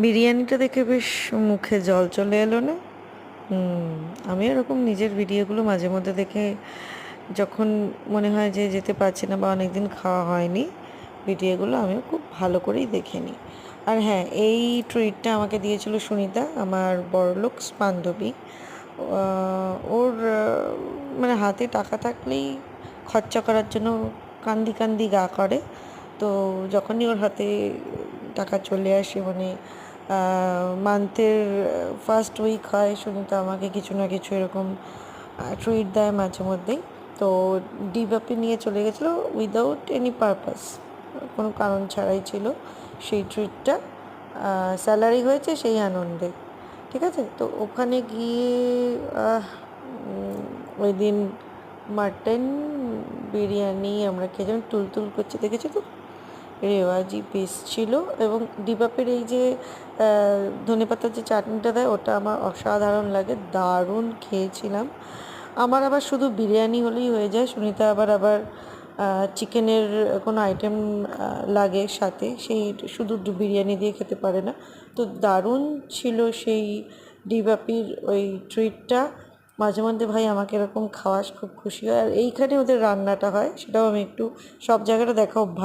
বিরিয়ানিটা দেখে বেশ মুখে জল চলে এলো না? আমি এরকম নিজের ভিডিওগুলো মাঝে মধ্যে দেখে যখন মনে হয় যে যেতে পারছি না বা অনেকদিন খাওয়া হয়নি ভিডিওগুলো আমিও খুব ভালো করেই দেখে নিই। আর হ্যাঁ, এই ট্রিটটা আমাকে দিয়েছিল সুনিতা, আমার বড়লোক বান্ধবী। ওর মানে হাতে টাকা থাকলেই খরচা করার জন্য কান্দি কান্দি গা করে। তো যখনই ওর হাতে টাকা চলে আসে, মানে মান্থের ফার্স্ট উইক হয়, সুনিতা আমাকে কিছু না কিছু এরকম ট্রিট দেয় মাঝে মধ্যেই। তো ডিবাপি নিয়ে চলে গেছিলো উইদাউট এনি পারপাস, কোনো কারণ ছাড়াই ছিল সেই ট্রিটটা। স্যালারি হয়েছে সেই আনন্দে, ঠিক আছে। তো ওখানে গিয়ে ওই দিন মাটন বিরিয়ানি আমরা খেয়েছিলাম, তুলতুল করছে দেখেছি তো, রেওয়াজি পিস ছিল। এবং ডিবাপের এই যে ধনেপাতার যে চাটনিটা দেয় ওটা আমার অসাধারণ লাগে, দারুণ খেয়েছিলাম। আমার আবার শুধু বিরিয়ানি হলেই হয়ে যায়, সুনিতা আবার চিকেনের কোনো আইটেম লাগে সাথে, সেই শুধু বিরিয়ানি দিয়ে খেতে পারে না। তো দারুণ ছিল সেই ডিবাপির ওই ট্রিটটা। মাঝে মধ্যে ভাই আমাকে এরকম খাওয়াস, খুব খুশি হয়। আর এইখানে ওদের রান্নাটা হয়, সেটাও আমি একটু, সব জায়গাটা দেখা অভ্যাস